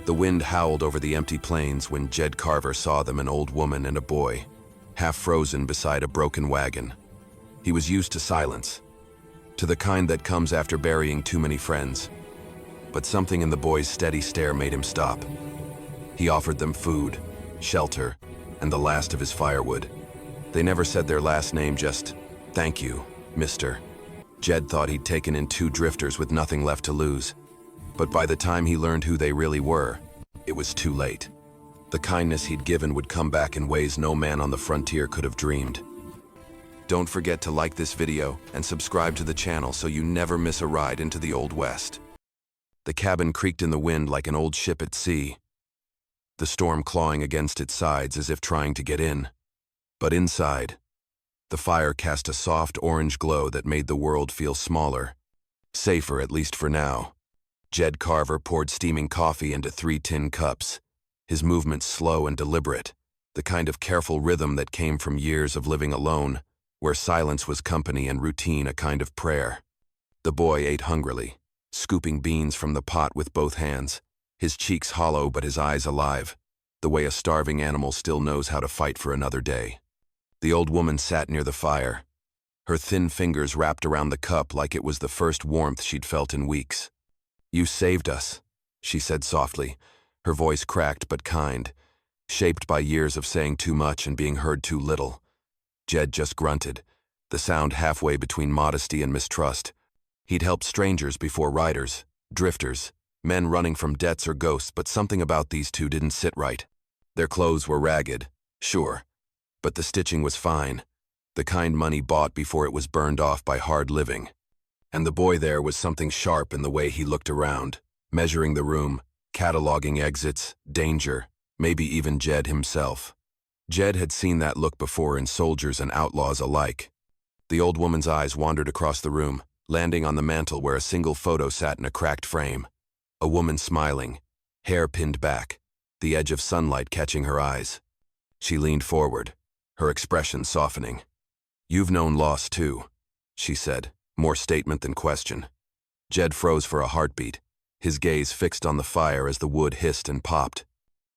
The wind howled over the empty plains when Jed Carver saw them, an old woman and a boy, half frozen beside a broken wagon. He was used to silence, to the kind that comes after burying too many friends. But something in the boy's steady stare made him stop. He offered them food, shelter, and the last of his firewood. They never said their last name, just, "Thank you, mister." Jed thought he'd taken in 2 drifters with nothing left to lose. But by the time he learned who they really were, it was too late. The kindness he'd given would come back in ways no man on the frontier could have dreamed. Don't forget to like this video and subscribe to the channel so you never miss a ride into the Old West. The cabin creaked in the wind like an old ship at sea, the storm clawing against its sides as if trying to get in. But inside, the fire cast a soft orange glow that made the world feel smaller, safer at least for now. Jed Carver poured steaming coffee into 3 tin cups, his movements slow and deliberate, the kind of careful rhythm that came from years of living alone, where silence was company and routine a kind of prayer. The boy ate hungrily, scooping beans from the pot with both hands, his cheeks hollow but his eyes alive, the way a starving animal still knows how to fight for another day. The old woman sat near the fire, her thin fingers wrapped around the cup like it was the first warmth she'd felt in weeks. "You saved us," she said softly, her voice cracked but kind, shaped by years of saying too much and being heard too little. Jed just grunted, the sound halfway between modesty and mistrust. He'd helped strangers before, riders, drifters, men running from debts or ghosts, but something about these 2 didn't sit right. Their clothes were ragged, sure, but the stitching was fine, the kind money bought before it was burned off by hard living. And the boy there was something sharp in the way he looked around, measuring the room, cataloging exits, danger, maybe even Jed himself. Jed had seen that look before in soldiers and outlaws alike. The old woman's eyes wandered across the room, landing on the mantel where a single photo sat in a cracked frame. A woman smiling, hair pinned back, the edge of sunlight catching her eyes. She leaned forward, her expression softening. "You've known loss too," she said, more statement than question. Jed froze for a heartbeat, his gaze fixed on the fire as the wood hissed and popped.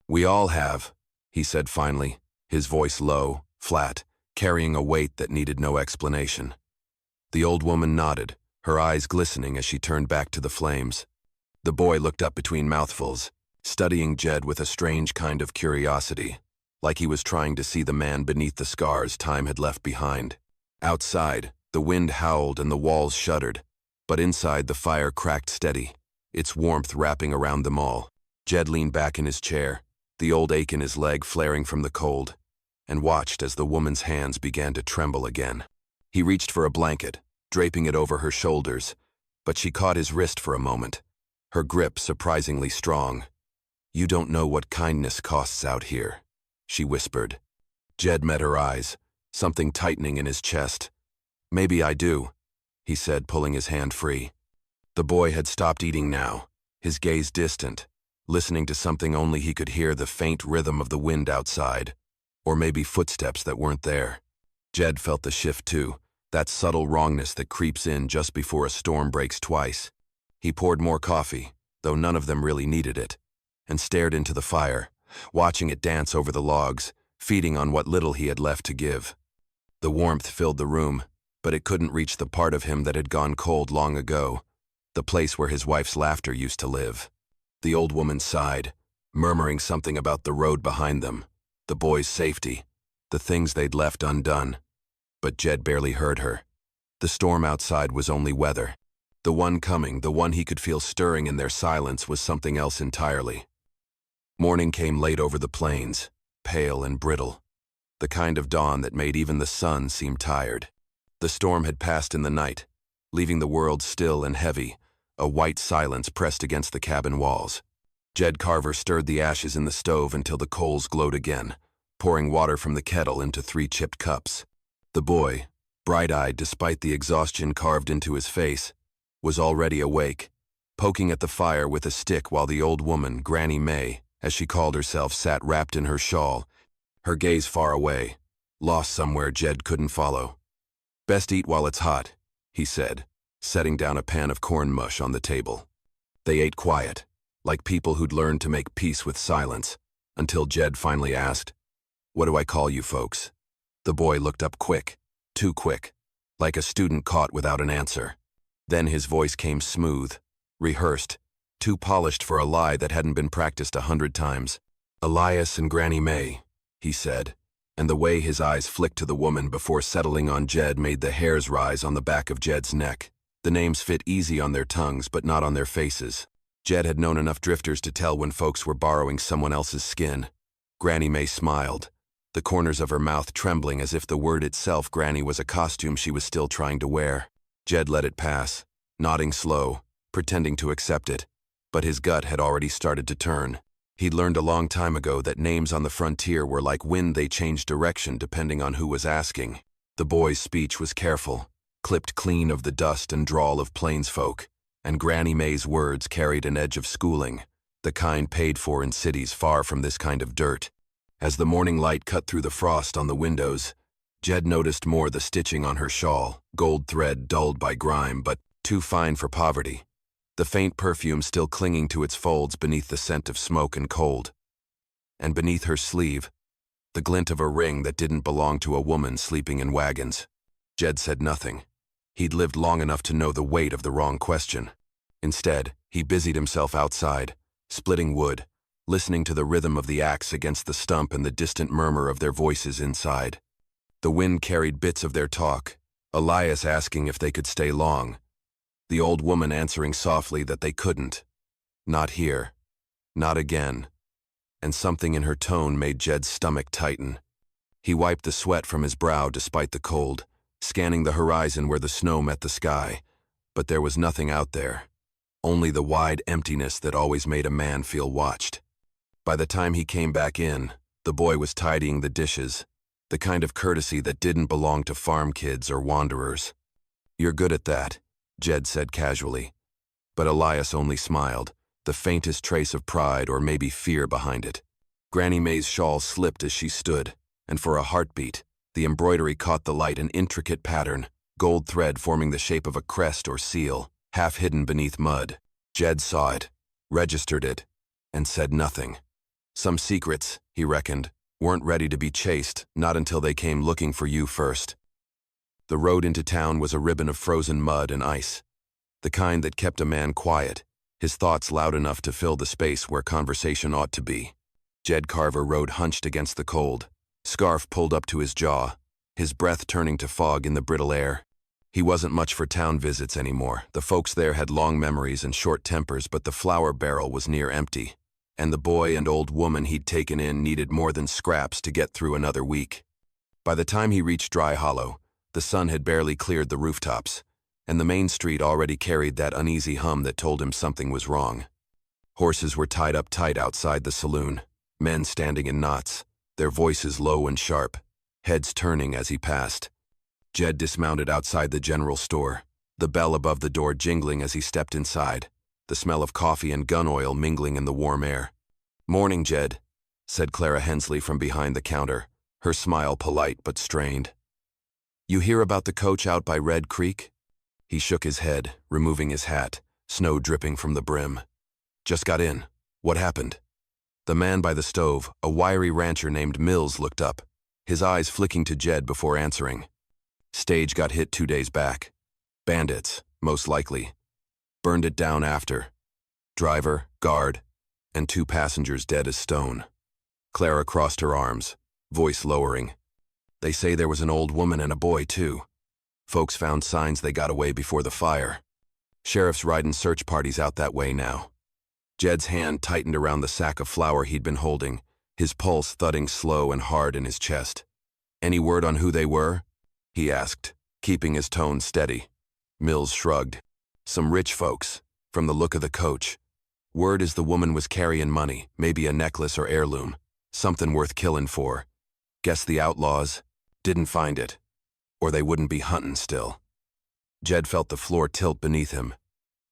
"We all have," he said finally, his voice low, flat, carrying a weight that needed no explanation. The old woman nodded, her eyes glistening as she turned back to the flames. The boy looked up between mouthfuls, studying Jed with a strange kind of curiosity, like he was trying to see the man beneath the scars time had left behind. Outside, the wind howled and the walls shuddered, but inside the fire cracked steady, its warmth wrapping around them all. Jed leaned back in his chair, the old ache in his leg flaring from the cold, and watched as the woman's hands began to tremble again. He reached for a blanket, draping it over her shoulders, but she caught his wrist for a moment, her grip surprisingly strong. "You don't know what kindness costs out here," she whispered. Jed met her eyes, something tightening in his chest. "Maybe I do," he said, pulling his hand free. The boy had stopped eating now, his gaze distant, listening to something only he could hear, the faint rhythm of the wind outside, or maybe footsteps that weren't there. Jed felt the shift too, that subtle wrongness that creeps in just before a storm breaks twice. He poured more coffee, though none of them really needed it, and stared into the fire, watching it dance over the logs, feeding on what little he had left to give. The warmth filled the room, but it couldn't reach the part of him that had gone cold long ago, the place where his wife's laughter used to live. The old woman sighed, murmuring something about the road behind them, the boy's safety, the things they'd left undone. But Jed barely heard her. The storm outside was only weather. The one coming, the one he could feel stirring in their silence, was something else entirely. Morning came late over the plains, pale and brittle, the kind of dawn that made even the sun seem tired. The storm had passed in the night, leaving the world still and heavy, a white silence pressed against the cabin walls. Jed Carver stirred the ashes in the stove until the coals glowed again, pouring water from the kettle into 3 chipped cups. The boy, bright-eyed despite the exhaustion carved into his face, was already awake, poking at the fire with a stick while the old woman, Granny May, as she called herself, sat wrapped in her shawl, her gaze far away, lost somewhere Jed couldn't follow. "Best eat while it's hot," he said, setting down a pan of corn mush on the table. They ate quiet, like people who'd learned to make peace with silence, until Jed finally asked, "What do I call you folks?" The boy looked up quick, too quick, like a student caught without an answer. Then his voice came smooth, rehearsed, too polished for a lie that hadn't been practiced 100 times. "Elias and Granny May," he said, and the way his eyes flicked to the woman before settling on Jed made the hairs rise on the back of Jed's neck. The names fit easy on their tongues, but not on their faces. Jed had known enough drifters to tell when folks were borrowing someone else's skin. Granny May smiled, the corners of her mouth trembling as if the word itself, Granny, was a costume she was still trying to wear. Jed let it pass, nodding slow, pretending to accept it, but his gut had already started to turn. He'd learned a long time ago that names on the frontier were like wind, they changed direction depending on who was asking. The boy's speech was careful, clipped clean of the dust and drawl of plainsfolk, and Granny May's words carried an edge of schooling, the kind paid for in cities far from this kind of dirt. As the morning light cut through the frost on the windows, Jed noticed more the stitching on her shawl, gold thread dulled by grime but too fine for poverty, the faint perfume still clinging to its folds beneath the scent of smoke and cold. And beneath her sleeve, the glint of a ring that didn't belong to a woman sleeping in wagons. Jed said nothing. He'd lived long enough to know the weight of the wrong question. Instead, he busied himself outside, splitting wood, listening to the rhythm of the axe against the stump and the distant murmur of their voices inside. The wind carried bits of their talk, Elias asking if they could stay long, the old woman answering softly that they couldn't. Not here. Not again. And something in her tone made Jed's stomach tighten. He wiped the sweat from his brow despite the cold, scanning the horizon where the snow met the sky, but there was nothing out there. Only the wide emptiness that always made a man feel watched. By the time he came back in, the boy was tidying the dishes, the kind of courtesy that didn't belong to farm kids or wanderers. "You're good at that," Jed said casually. But Elias only smiled, the faintest trace of pride or maybe fear behind it. Granny May's shawl slipped as she stood, and for a heartbeat, the embroidery caught the light, an intricate pattern, gold thread forming the shape of a crest or seal, half hidden beneath mud. Jed saw it, registered it, and said nothing. Some secrets, he reckoned, weren't ready to be chased, not until they came looking for you first. The road into town was a ribbon of frozen mud and ice, the kind that kept a man quiet, his thoughts loud enough to fill the space where conversation ought to be. Jed Carver rode hunched against the cold, scarf pulled up to his jaw, his breath turning to fog in the brittle air. He wasn't much for town visits anymore. The folks there had long memories and short tempers, but the flour barrel was near empty, and the boy and old woman he'd taken in needed more than scraps to get through another week. By the time he reached Dry Hollow, the sun had barely cleared the rooftops, and the main street already carried that uneasy hum that told him something was wrong. Horses were tied up tight outside the saloon, men standing in knots, their voices low and sharp, heads turning as he passed. Jed dismounted outside the general store, the bell above the door jingling as he stepped inside, the smell of coffee and gun oil mingling in the warm air. "Morning, Jed," said Clara Hensley from behind the counter, her smile polite but strained. "You hear about the coach out by Red Creek?" He shook his head, removing his hat, snow dripping from the brim. "Just got in. What happened?" The man by the stove, a wiry rancher named Mills, looked up, his eyes flicking to Jed before answering. "Stage got hit 2 days back. Bandits, most likely. Burned it down after. Driver, guard, and 2 passengers dead as stone." Clara crossed her arms, voice lowering. "They say there was an old woman and a boy, too. Folks found signs they got away before the fire. Sheriff's riding search parties out that way now." Jed's hand tightened around the sack of flour he'd been holding, his pulse thudding slow and hard in his chest. "Any word on who they were?" he asked, keeping his tone steady. Mills shrugged. "Some rich folks, from the look of the coach. Word is the woman was carrying money, maybe a necklace or heirloom, something worth killing for. Guess the outlaws didn't find it, or they wouldn't be hunting still." Jed felt the floor tilt beneath him,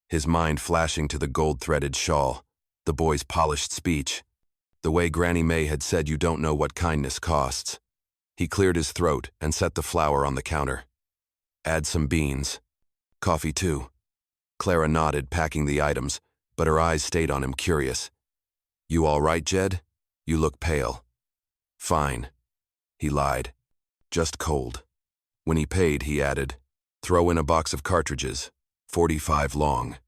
his mind flashing to the gold-threaded shawl, the boy's polished speech, the way Granny May had said you don't know what kindness costs. He cleared his throat and set the flour on the counter. "Add some beans. Coffee too." Clara nodded, packing the items, but her eyes stayed on him, curious. "You all right, Jed? You look pale." "Fine." He lied. "Just cold." When he paid, he added, "Throw in a box of cartridges, 45 long."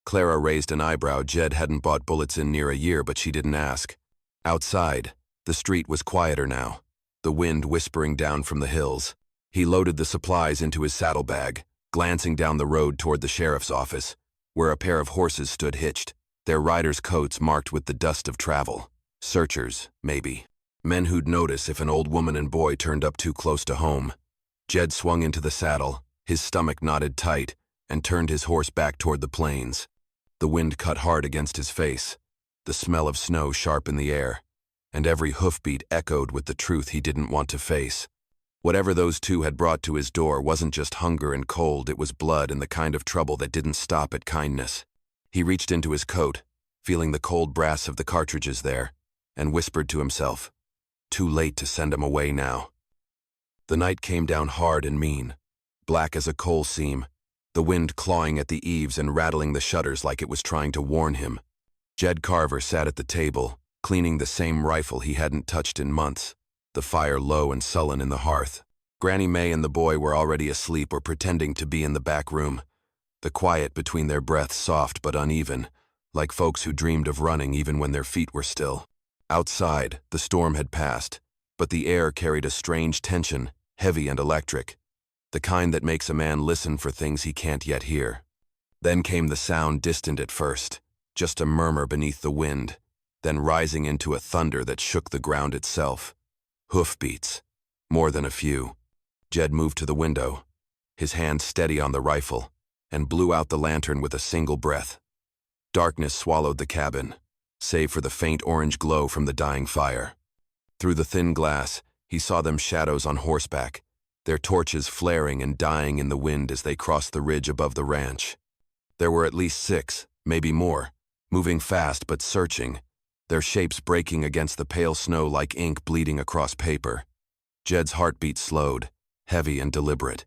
Clara raised an eyebrow. Jed hadn't bought bullets in near a year, but she didn't ask. Outside, the street was quieter now, the wind whispering down from the hills. He loaded the supplies into his saddlebag, glancing down the road toward the sheriff's office, where a pair of horses stood hitched, their riders' coats marked with the dust of travel. Searchers, maybe. Men who'd notice if an old woman and boy turned up too close to home. Jed swung into the saddle, his stomach knotted tight, and turned his horse back toward the plains. The wind cut hard against his face, the smell of snow sharp in the air, and every hoofbeat echoed with the truth he didn't want to face. Whatever those two had brought to his door wasn't just hunger and cold, it was blood and the kind of trouble that didn't stop at kindness. He reached into his coat, feeling the cold brass of the cartridges there, and whispered to himself, too late to send him away now. The night came down hard and mean, black as a coal seam, the wind clawing at the eaves and rattling the shutters like it was trying to warn him. Jed Carver sat at the table, cleaning the same rifle he hadn't touched in months, the fire low and sullen in the hearth. Granny May and the boy were already asleep or pretending to be in the back room, the quiet between their breaths soft but uneven, like folks who dreamed of running even when their feet were still. Outside, the storm had passed, but the air carried a strange tension, heavy and electric, the kind that makes a man listen for things he can't yet hear. Then came the sound, distant at first, just a murmur beneath the wind, then rising into a thunder that shook the ground itself. Hoofbeats, more than a few. Jed moved to the window, his hand steady on the rifle, and blew out the lantern with a single breath. Darkness swallowed the cabin, save for the faint orange glow from the dying fire. Through the thin glass, he saw them shadows on horseback, their torches flaring and dying in the wind as they crossed the ridge above the ranch. There were at least 6, maybe more, moving fast but searching, their shapes breaking against the pale snow like ink bleeding across paper. Jed's heartbeat slowed, heavy and deliberate.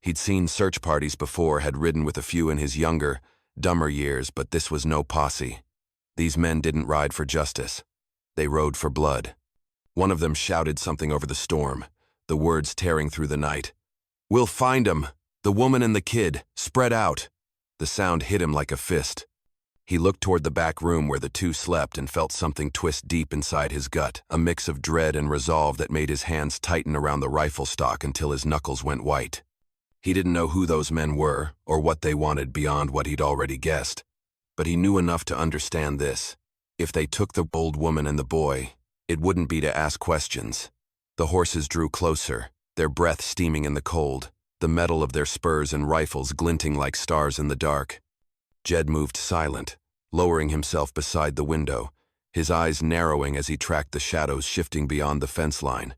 He'd seen search parties before, had ridden with a few in his younger, dumber years, but this was no posse. These men didn't ride for justice. They rode for blood. One of them shouted something over the storm, the words tearing through the night. "We'll find 'em! The woman and the kid! Spread out!" The sound hit him like a fist. He looked toward the back room where the two slept and felt something twist deep inside his gut, a mix of dread and resolve that made his hands tighten around the rifle stock until his knuckles went white. He didn't know who those men were or what they wanted beyond what he'd already guessed, but he knew enough to understand this. If they took the old woman and the boy, it wouldn't be to ask questions. The horses drew closer, their breath steaming in the cold, the metal of their spurs and rifles glinting like stars in the dark. Jed moved silent, lowering himself beside the window, his eyes narrowing as he tracked the shadows shifting beyond the fence line.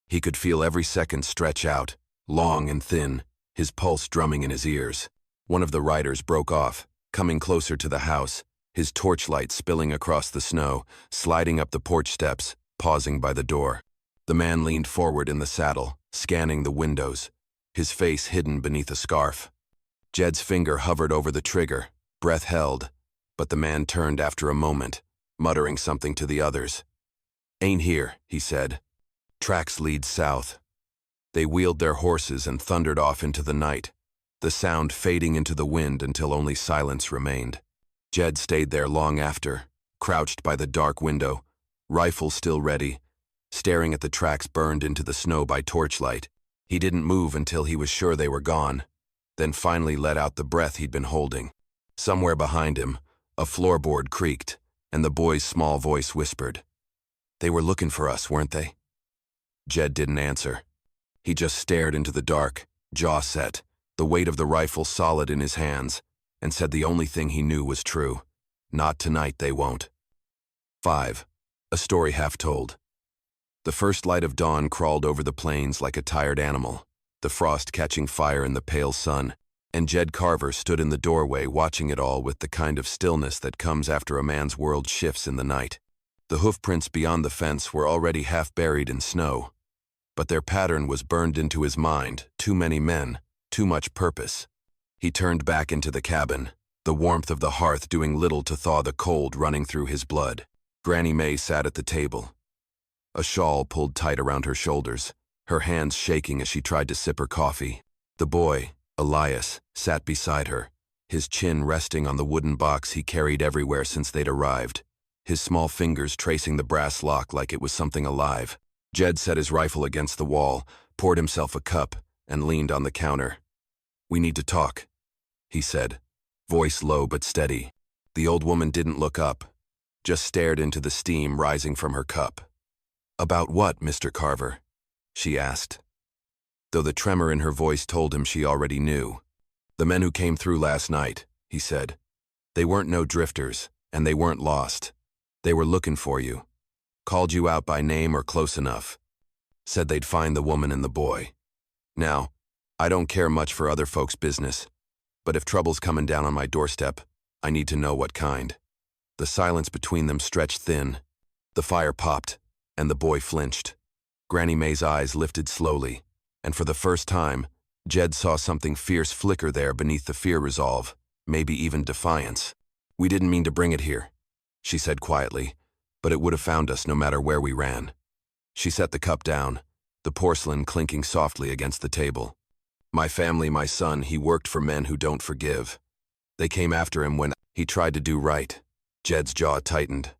He could feel every second stretch out, long and thin, his pulse drumming in his ears. One of the riders broke off, coming closer to the house, his torchlight spilling across the snow, sliding up the porch steps, pausing by the door. The man leaned forward in the saddle, scanning the windows, his face hidden beneath a scarf. Jed's finger hovered over the trigger, breath held, but the man turned after a moment, muttering something to the others. "Ain't here," he said. "Tracks lead south." They wheeled their horses and thundered off into the night, the sound fading into the wind until only silence remained. Jed stayed there long after, crouched by the dark window, rifle still ready, staring at the tracks burned into the snow by torchlight. He didn't move until he was sure they were gone, then finally let out the breath he'd been holding. Somewhere behind him, a floorboard creaked, and the boy's small voice whispered, "They were looking for us, weren't they?" Jed didn't answer. He just stared into the dark, jaw set, the weight of the rifle solid in his hands, and said the only thing he knew was true. Not tonight, they won't. 5. A story half told. The first light of dawn crawled over the plains like a tired animal, the frost catching fire in the pale sun, and Jed Carver stood in the doorway watching it all with the kind of stillness that comes after a man's world shifts in the night. The hoofprints beyond the fence were already half buried in snow, but their pattern was burned into his mind, too many men, too much purpose. He turned back into the cabin, the warmth of the hearth doing little to thaw the cold running through his blood. Granny May sat at the table, a shawl pulled tight around her shoulders, her hands shaking as she tried to sip her coffee. The boy, Elias, sat beside her, his chin resting on the wooden box he carried everywhere since they'd arrived, his small fingers tracing the brass lock like it was something alive. Jed set his rifle against the wall, poured himself a cup, and leaned on the counter. "We need to talk," he said, voice low but steady. The old woman didn't look up, just stared into the steam rising from her cup. "About what, Mr. Carver?" she asked, though the tremor in her voice told him she already knew. "The men who came through last night," he said. "They weren't no drifters, and they weren't lost. They were looking for you. Called you out by name or close enough. Said they'd find the woman and the boy. Now, I don't care much for other folks' business, but if trouble's coming down on my doorstep, I need to know what kind." The silence between them stretched thin. The fire popped, and the boy flinched. Granny May's eyes lifted slowly, and for the first time, Jed saw something fierce flicker there beneath the fear resolve, maybe even defiance. "We didn't mean to bring it here," she said quietly, "but it would have found us no matter where we ran." She set the cup down, the porcelain clinking softly against the table. "My family, my son, he worked for men who don't forgive. They came after him when he tried to do right." Jed's jaw tightened.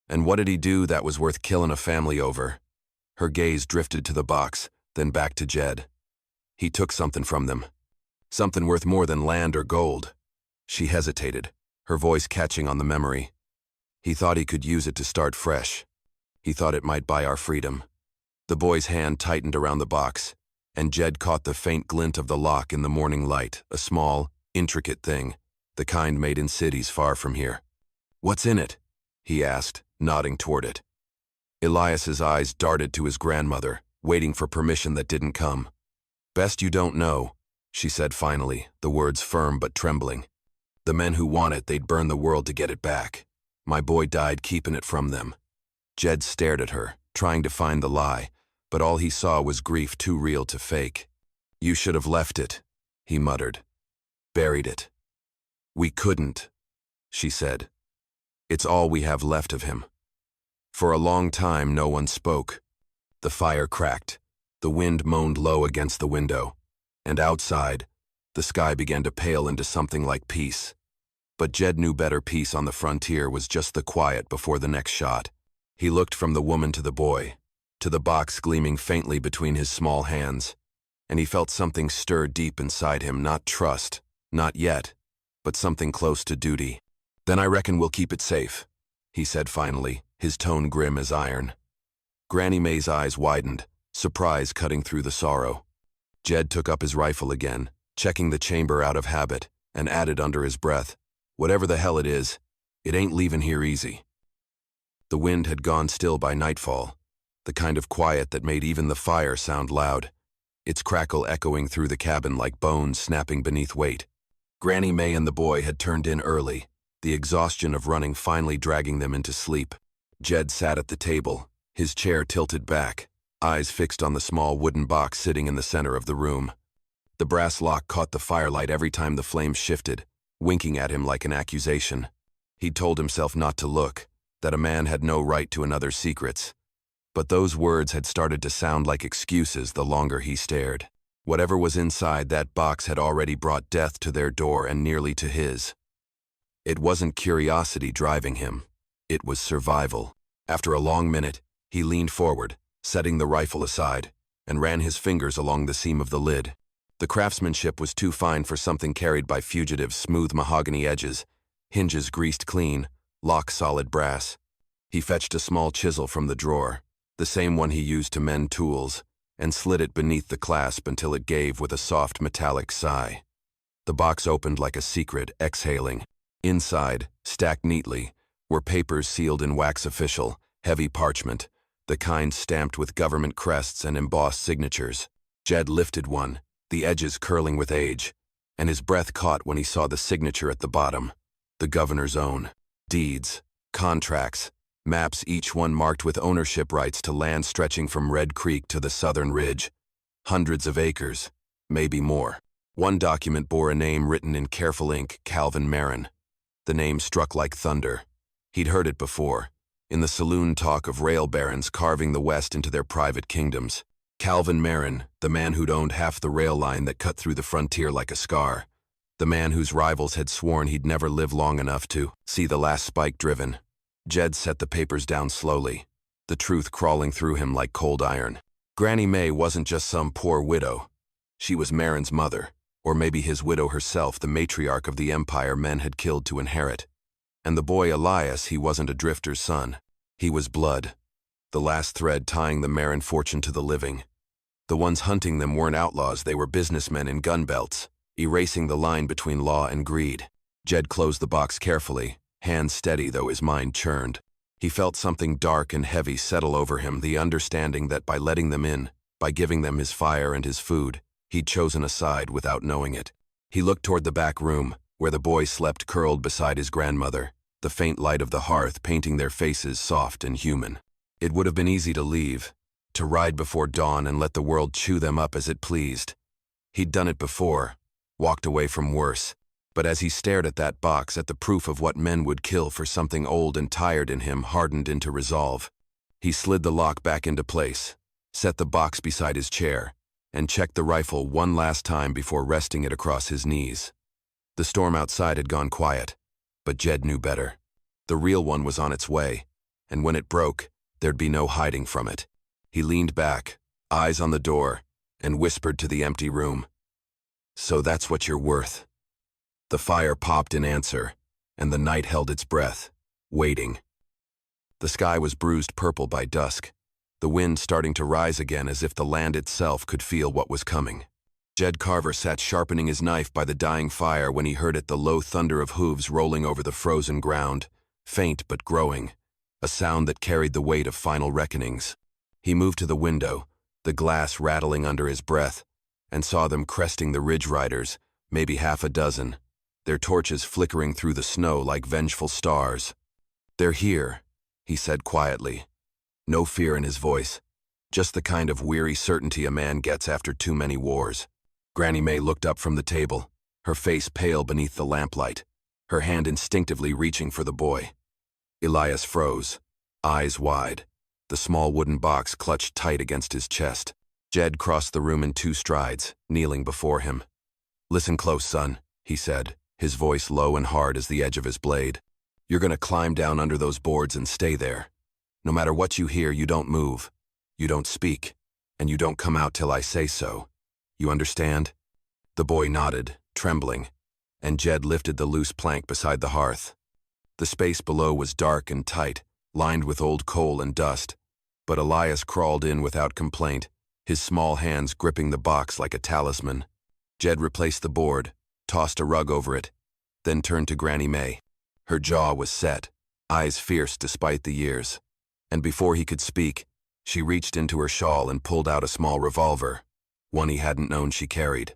"And what did he do that was worth killing a family over?" Her gaze drifted to the box, then back to Jed. "He took something from them. Something worth more than land or gold." She hesitated, her voice catching on the memory. "He thought he could use it to start fresh. He thought it might buy our freedom." The boy's hand tightened around the box, and Jed caught the faint glint of the lock in the morning light, a small, intricate thing, the kind made in cities far from here. "What's in it?" he asked, nodding toward it. Elias's eyes darted to his grandmother, waiting for permission that didn't come. "Best you don't know," she said finally, the words firm but trembling. "The men who want it, they'd burn the world to get it back. My boy died keeping it from them." Jed stared at her, trying to find the lie, but all he saw was grief too real to fake. "You should have left it," he muttered. "Buried it." "We couldn't," she said. "It's all we have left of him." For a long time, no one spoke. The fire cracked, the wind moaned low against the window, and outside, the sky began to pale into something like peace. But Jed knew better. Peace on the frontier was just the quiet before the next shot. He looked from the woman to the boy, to the box gleaming faintly between his small hands, and he felt something stir deep inside him, not trust, not yet, but something close to duty. "Then I reckon we'll keep it safe," he said finally, his tone grim as iron. Granny May's eyes widened, surprise cutting through the sorrow. Jed took up his rifle again, checking the chamber out of habit, and added under his breath, "Whatever the hell it is, it ain't leaving here easy." The wind had gone still by nightfall, the kind of quiet that made even the fire sound loud, its crackle echoing through the cabin like bones snapping beneath weight. Granny May and the boy had turned in early, the exhaustion of running finally dragging them into sleep. Jed sat at the table, his chair tilted back, eyes fixed on the small wooden box sitting in the center of the room. The brass lock caught the firelight every time the flame shifted, winking at him like an accusation. He'd told himself not to look, that a man had no right to another's secrets. But those words had started to sound like excuses the longer he stared. Whatever was inside that box had already brought death to their door and nearly to his. It wasn't curiosity driving him. It was survival. After a long minute, he leaned forward, setting the rifle aside, and ran his fingers along the seam of the lid. The craftsmanship was too fine for something carried by fugitives, smooth mahogany edges, hinges greased clean, lock solid brass. He fetched a small chisel from the drawer, the same one he used to mend tools, and slid it beneath the clasp until it gave with a soft metallic sigh. The box opened like a secret, exhaling. Inside, stacked neatly, were papers sealed in wax official, heavy parchment, the kind stamped with government crests and embossed signatures. Jed lifted one, the edges curling with age, and his breath caught when he saw the signature at the bottom, the governor's own. Deeds, contracts, maps, each one marked with ownership rights to land stretching from Red Creek to the southern ridge. Hundreds of acres, maybe more. One document bore a name written in careful ink, Calvin Marin. The name struck like thunder. He'd heard it before, in the saloon talk of rail barons carving the West into their private kingdoms. Calvin Marin, the man who'd owned half the rail line that cut through the frontier like a scar. The man whose rivals had sworn he'd never live long enough to see the last spike driven. Jed set the papers down slowly, the truth crawling through him like cold iron. Granny May wasn't just some poor widow. She was Marin's mother, or maybe his widow herself, the matriarch of the empire men had killed to inherit. And the boy Elias, he wasn't a drifter's son. He was blood, the last thread tying the Marin fortune to the living. The ones hunting them weren't outlaws, they were businessmen in gun belts, erasing the line between law and greed. Jed closed the box carefully, hands steady though his mind churned. He felt something dark and heavy settle over him, the understanding that by letting them in, by giving them his fire and his food, he'd chosen a side without knowing it. He looked toward the back room, where the boy slept curled beside his grandmother, the faint light of the hearth painting their faces soft and human. It would have been easy to leave, to ride before dawn and let the world chew them up as it pleased. He'd done it before, walked away from worse. But as he stared at that box, at the proof of what men would kill for something old and tired in him hardened into resolve, he slid the lock back into place, set the box beside his chair, and checked the rifle one last time before resting it across his knees. The storm outside had gone quiet, but Jed knew better. The real one was on its way, and when it broke, there'd be no hiding from it. He leaned back, eyes on the door, and whispered to the empty room, "So that's what you're worth." The fire popped in answer, and the night held its breath, waiting. The sky was bruised purple by dusk, the wind starting to rise again as if the land itself could feel what was coming. Jed Carver sat sharpening his knife by the dying fire when he heard it, the low thunder of hooves rolling over the frozen ground, faint but growing, a sound that carried the weight of final reckonings. He moved to the window, the glass rattling under his breath, and saw them cresting the ridge riders, maybe half a dozen, their torches flickering through the snow like vengeful stars. "They're here," he said quietly. No fear in his voice, just the kind of weary certainty a man gets after too many wars. Granny May looked up from the table, her face pale beneath the lamplight, her hand instinctively reaching for the boy. Elias froze, eyes wide, the small wooden box clutched tight against his chest. Jed crossed the room in 2 strides, kneeling before him. "Listen close, son," he said, his voice low and hard as the edge of his blade. "You're gonna climb down under those boards and stay there. No matter what you hear, you don't move, you don't speak, and you don't come out till I say so. You understand?" The boy nodded, trembling, and Jed lifted the loose plank beside the hearth. The space below was dark and tight, lined with old coal and dust, but Elias crawled in without complaint, his small hands gripping the box like a talisman. Jed replaced the board, tossed a rug over it, then turned to Granny May. Her jaw was set, eyes fierce despite the years, and before he could speak, she reached into her shawl and pulled out a small revolver, one he hadn't known she carried.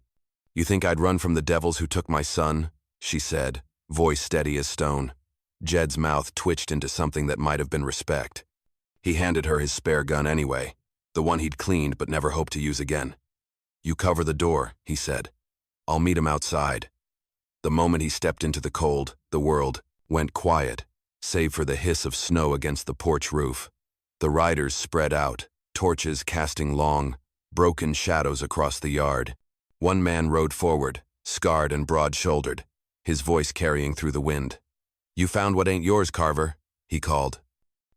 "You think I'd run from the devils who took my son?" she said, voice steady as stone. Jed's mouth twitched into something that might have been respect. He handed her his spare gun anyway, the one he'd cleaned but never hoped to use again. "You cover the door," he said. "I'll meet him outside." The moment he stepped into the cold, the world went quiet, save for the hiss of snow against the porch roof. The riders spread out, torches casting long, broken shadows across the yard. One man rode forward, scarred and broad-shouldered, his voice carrying through the wind. "You found what ain't yours, Carver," he called.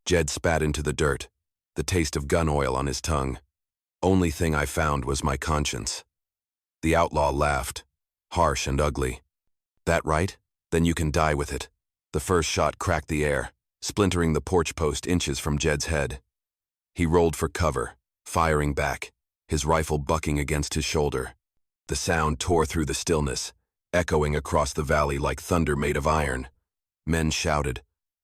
Jed spat into the dirt, the taste of gun oil on his tongue. "Only thing I found was my conscience." The outlaw laughed, harsh and ugly. "That right? Then you can die with it." The first shot cracked the air, splintering the porch post inches from Jed's head. He rolled for cover, firing back, his rifle bucking against his shoulder. The sound tore through the stillness, echoing across the valley like thunder made of iron. Men shouted,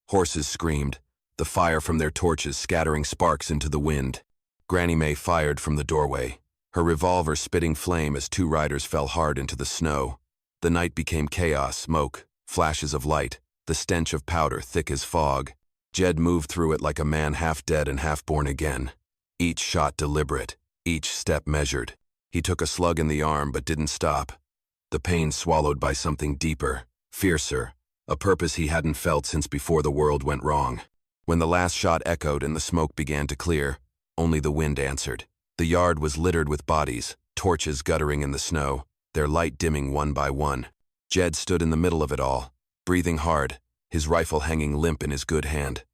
horses screamed, the fire from their torches scattering sparks into the wind. Granny May fired from the doorway, her revolver spitting flame as 2 riders fell hard into the snow. The night became chaos, smoke, flashes of light, the stench of powder thick as fog. Jed moved through it like a man half dead and half born again. Each shot deliberate, each step measured. He took a slug in the arm but didn't stop. the pain swallowed by something deeper, fiercer, a purpose he hadn't felt since before the world went wrong. When the last shot echoed and the smoke began to clear, only the wind answered. The yard was littered with bodies, torches guttering in the snow, their light dimming one by one. Jed stood in the middle of it all, breathing hard, his rifle hanging limp in his good hand.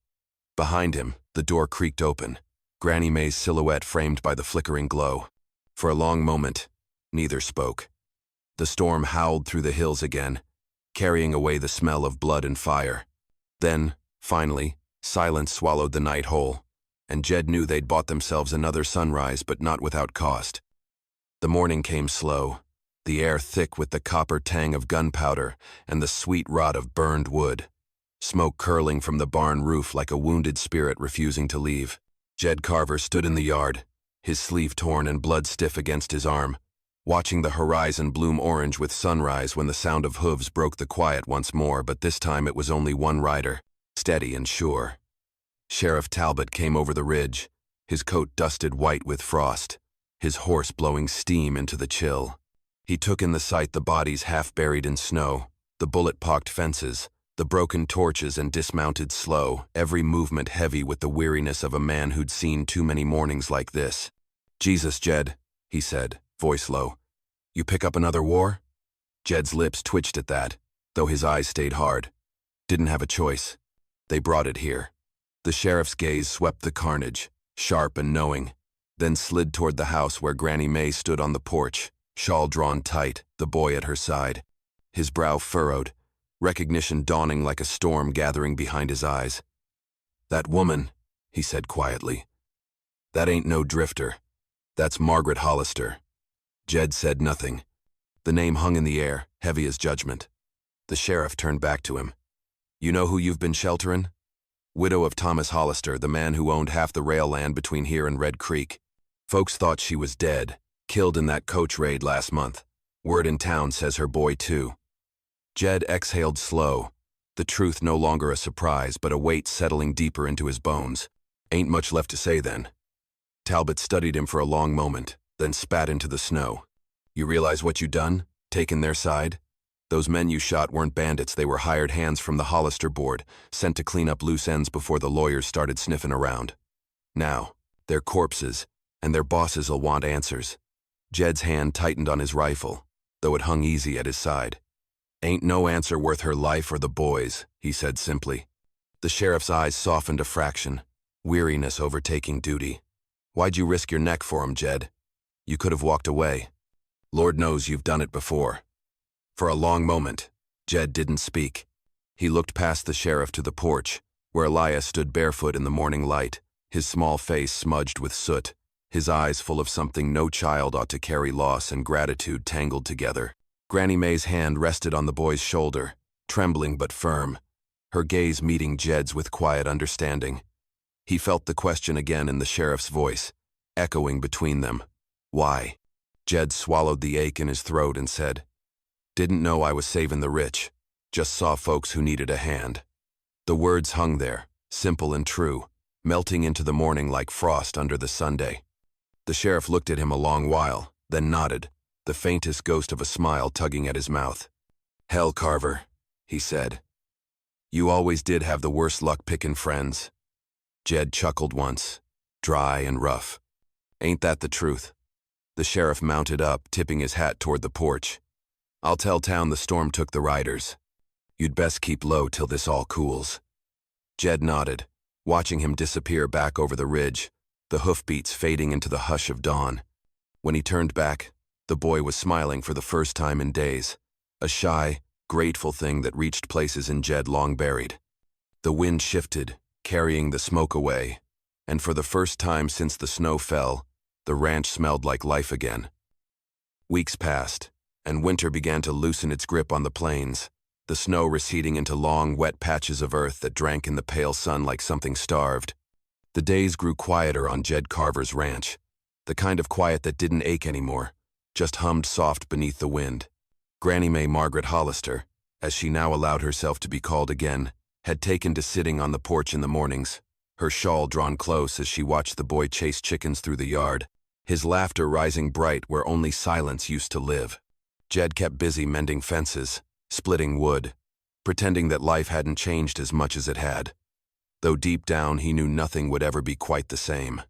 Behind him, the door creaked open, Granny May's silhouette framed by the flickering glow. For a long moment, neither spoke. The storm howled through the hills again, carrying away the smell of blood and fire. Then, finally, silence swallowed the night whole, and Jed knew they'd bought themselves another sunrise, but not without cost. The morning came slow, the air thick with the copper tang of gunpowder and the sweet rot of burned wood. Smoke curling from the barn roof like a wounded spirit refusing to leave. Jed Carver stood in the yard, his sleeve torn and blood stiff against his arm, watching the horizon bloom orange with sunrise when the sound of hooves broke the quiet once more, but this time it was only one rider, steady and sure. Sheriff Talbot came over the ridge, his coat dusted white with frost, his horse blowing steam into the chill. He took in the sight the bodies half buried in snow, the bullet-pocked fences, the broken torches and dismounted slow, every movement heavy with the weariness of a man who'd seen too many mornings like this. "Jesus, Jed," he said, voice low. "You pick up another war?" Jed's lips twitched at that, though his eyes stayed hard. Didn't have a choice. They brought it here. The sheriff's gaze swept the carnage, sharp and knowing, then slid toward the house where Granny May stood on the porch, shawl drawn tight, the boy at her side. His brow furrowed, recognition dawning like a storm gathering behind his eyes. "That woman," he said quietly. "That ain't no drifter. That's Margaret Hollister." Jed said nothing. The name hung in the air, heavy as judgment. The sheriff turned back to him. "You know who you've been shelterin'? Widow of Thomas Hollister, the man who owned half the rail land between here and Red Creek. Folks thought she was dead, killed in that coach raid last month. Word in town says her boy too." Jed exhaled slow, the truth no longer a surprise but a weight settling deeper into his bones. "Ain't much left to say then." Talbot studied him for a long moment, then spat into the snow. "You realize what you done? Taken their side? Those men you shot weren't bandits, they were hired hands from the Hollister board, sent to clean up loose ends before the lawyers started sniffing around. Now, they're corpses, and their bosses'll want answers." Jed's hand tightened on his rifle, though it hung easy at his side. "Ain't no answer worth her life or the boys," he said simply. The sheriff's eyes softened a fraction, weariness overtaking duty. "Why'd you risk your neck for 'em, Jed? You could have walked away. Lord knows you've done it before." For a long moment, Jed didn't speak. He looked past the sheriff to the porch, where Elias stood barefoot in the morning light, his small face smudged with soot, his eyes full of something no child ought to carry, loss and gratitude tangled together. Granny May's hand rested on the boy's shoulder, trembling but firm, her gaze meeting Jed's with quiet understanding. He felt the question again in the sheriff's voice, echoing between them. "Why?" Jed swallowed the ache in his throat and said, "Didn't know I was saving the rich. Just saw folks who needed a hand." The words hung there, simple and true, melting into the morning like frost under the Sunday. The sheriff looked at him a long while, then nodded, the faintest ghost of a smile tugging at his mouth. "Hell, Carver," he said. "You always did have the worst luck picking friends." Jed chuckled once, dry and rough. "Ain't that the truth?" The sheriff mounted up, tipping his hat toward the porch. "I'll tell town the storm took the riders. You'd best keep low till this all cools." Jed nodded, watching him disappear back over the ridge, the hoofbeats fading into the hush of dawn. When he turned back, the boy was smiling for the first time in days, a shy, grateful thing that reached places in Jed long buried. The wind shifted, carrying the smoke away, and for the first time since the snow fell, the ranch smelled like life again. Weeks passed, and winter began to loosen its grip on the plains, the snow receding into long, wet patches of earth that drank in the pale sun like something starved. The days grew quieter on Jed Carver's ranch, the kind of quiet that didn't ache anymore, just hummed soft beneath the wind. Granny May Margaret Hollister, as she now allowed herself to be called again, had taken to sitting on the porch in the mornings, her shawl drawn close as she watched the boy chase chickens through the yard, his laughter rising bright where only silence used to live. Jed kept busy mending fences, splitting wood, pretending that life hadn't changed as much as it had, though deep down he knew nothing would ever be quite the same.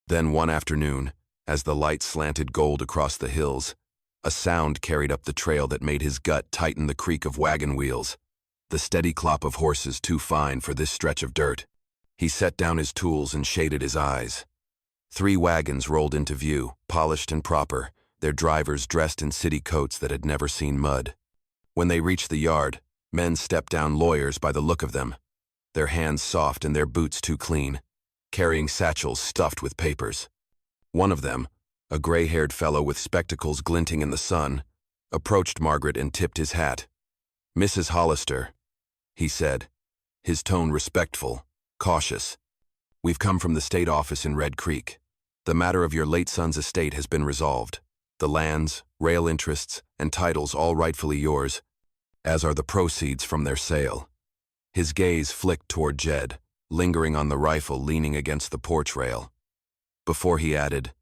Then one afternoon, as the light slanted gold across the hills, a sound carried up the trail that made his gut tighten the creak of wagon wheels, the steady clop of horses too fine for this stretch of dirt. He set down his tools and shaded his eyes. 3 wagons rolled into view, polished and proper, their drivers dressed in city coats that had never seen mud. When they reached the yard, men stepped down lawyers by the look of them, their hands soft and their boots too clean, carrying satchels stuffed with papers. One of them, a gray-haired fellow with spectacles glinting in the sun, approached Margaret and tipped his hat. "Mrs. Hollister," he said, his tone respectful, cautious. "We've come from the state office in Red Creek. The matter of your late son's estate has been resolved. The lands, rail interests, and titles all rightfully yours, as are the proceeds from their sale." His gaze flicked toward Jed, lingering on the rifle leaning against the porch rail. Before he added,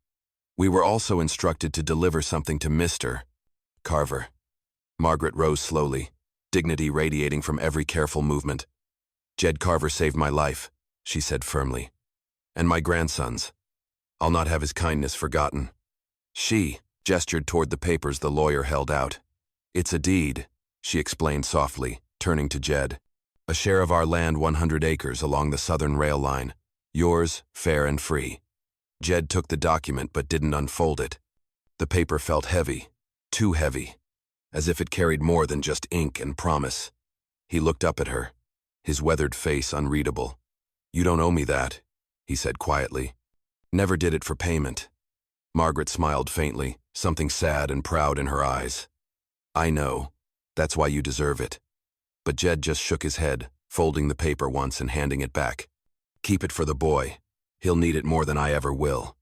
"We were also instructed to deliver something to Mr. Carver." Margaret rose slowly, dignity radiating from every careful movement. "Jed Carver saved my life," she said firmly, "and my grandson's. I'll not have his kindness forgotten." She gestured toward the papers the lawyer held out. "It's a deed," she explained softly, turning to Jed. "A share of our land, 100 acres along the southern rail line. Yours, fair and free." Jed took the document but didn't unfold it. The paper felt heavy, too heavy, as if it carried more than just ink and promise. He looked up at her, his weathered face unreadable. "You don't owe me that," he said quietly. "Never did it for payment." Margaret smiled faintly, something sad and proud in her eyes. "I know. That's why you deserve it." But Jed just shook his head, folding the paper once and handing it back. "Keep it for the boy. He'll need it more than I ever will."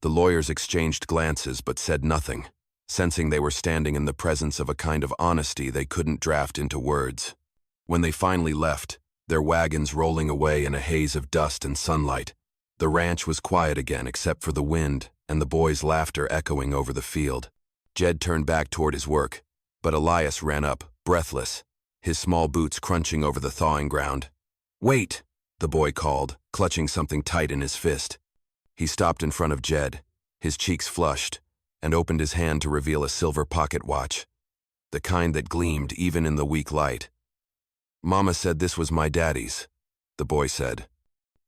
The lawyers exchanged glances but said nothing, sensing they were standing in the presence of a kind of honesty they couldn't draft into words. When they finally left, their wagons rolling away in a haze of dust and sunlight, the ranch was quiet again except for the wind and the boys' laughter echoing over the field. Jed turned back toward his work, but Elias ran up, breathless, his small boots crunching over the thawing ground. "Wait!" the boy called, clutching something tight in his fist. He stopped in front of Jed, his cheeks flushed, and opened his hand to reveal a silver pocket watch, the kind that gleamed even in the weak light. "Mama said this was my daddy's," the boy said.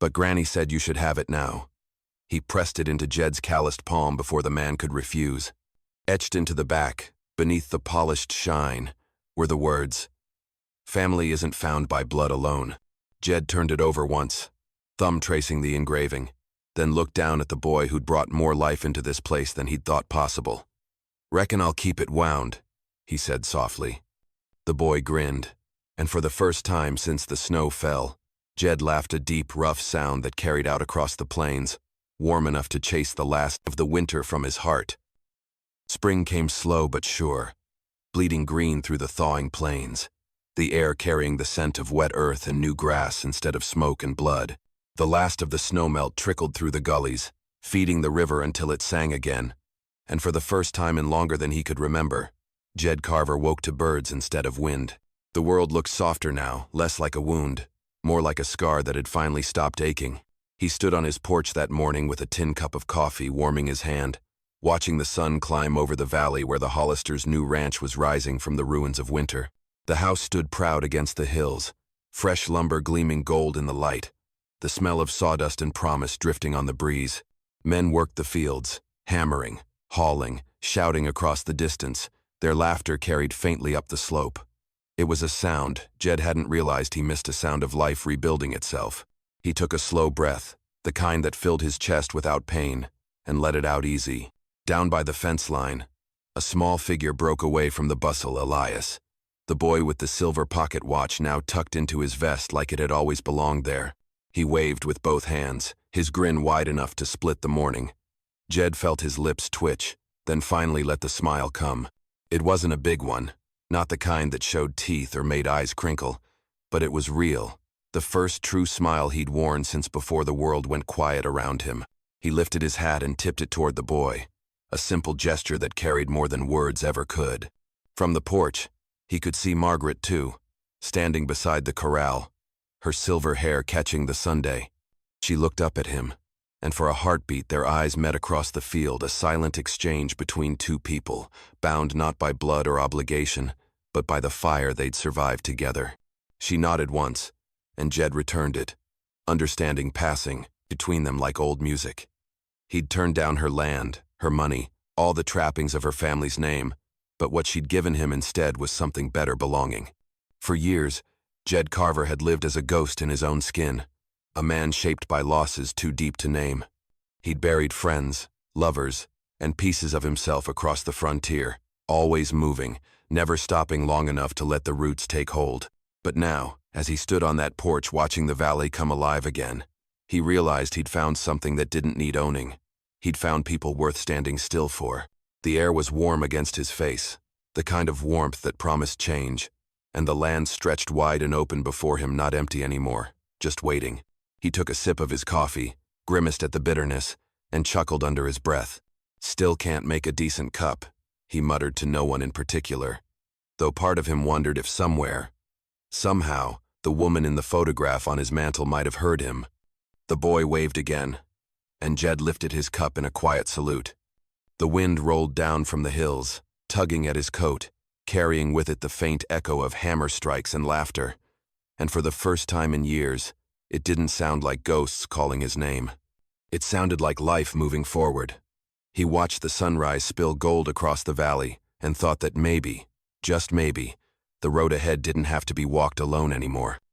"But Granny said you should have it now." He pressed it into Jed's calloused palm before the man could refuse. Etched into the back, beneath the polished shine, were the words, "Family isn't found by blood alone." Jed turned it over once, thumb tracing the engraving, then looked down at the boy who'd brought more life into this place than he'd thought possible. "Reckon I'll keep it wound," he said softly. The boy grinned, and for the first time since the snow fell, Jed laughed a deep, rough sound that carried out across the plains, warm enough to chase the last of the winter from his heart. Spring came slow but sure, bleeding green through the thawing plains, the air carrying the scent of wet earth and new grass instead of smoke and blood. The last of the snowmelt trickled through the gullies, feeding the river until it sang again, and for the first time in longer than he could remember, Jed Carver woke to birds instead of wind. The world looked softer now, less like a wound, more like a scar that had finally stopped aching. He stood on his porch that morning with a tin cup of coffee warming his hand, watching the sun climb over the valley where the Hollisters' new ranch was rising from the ruins of winter. The house stood proud against the hills, fresh lumber gleaming gold in the light, the smell of sawdust and promise drifting on the breeze. Men worked the fields, hammering, hauling, shouting across the distance, their laughter carried faintly up the slope. It was a sound. Jed hadn't realized he missed a sound of life rebuilding itself. He took a slow breath, the kind that filled his chest without pain, and let it out easy. Down by the fence line, a small figure broke away from the bustle. Elias, the boy with the silver pocket watch now tucked into his vest like it had always belonged there. He waved with both hands, his grin wide enough to split the morning. Jed felt his lips twitch, then finally let the smile come. It wasn't a big one, not the kind that showed teeth or made eyes crinkle, but it was real, the first true smile he'd worn since before the world went quiet around him. He lifted his hat and tipped it toward the boy, a simple gesture that carried more than words ever could. From the porch, he could see Margaret too, standing beside the corral, her silver hair catching the sunday. She looked up at him, and for a heartbeat their eyes met across the field, a silent exchange between two people, bound not by blood or obligation, but by the fire they'd survived together. She nodded once, and Jed returned it, understanding passing between them like old music. He'd turned down her land, her money, all the trappings of her family's name, but what she'd given him instead was something better belonging. For years, Jed Carver had lived as a ghost in his own skin, a man shaped by losses too deep to name. He'd buried friends, lovers, and pieces of himself across the frontier, always moving, never stopping long enough to let the roots take hold. But now, as he stood on that porch watching the valley come alive again, he realized he'd found something that didn't need owning. He'd found people worth standing still for. The air was warm against his face, the kind of warmth that promised change, and the land stretched wide and open before him, not empty anymore, just waiting. He took a sip of his coffee, grimaced at the bitterness, and chuckled under his breath. "Still can't make a decent cup," he muttered to no one in particular, though part of him wondered if somewhere, somehow, the woman in the photograph on his mantel might have heard him. The boy waved again, and Jed lifted his cup in a quiet salute. The wind rolled down from the hills, tugging at his coat, carrying with it the faint echo of hammer strikes and laughter, and for the first time in years, it didn't sound like ghosts calling his name. It sounded like life moving forward. He watched the sunrise spill gold across the valley and thought that maybe, just maybe, the road ahead didn't have to be walked alone anymore.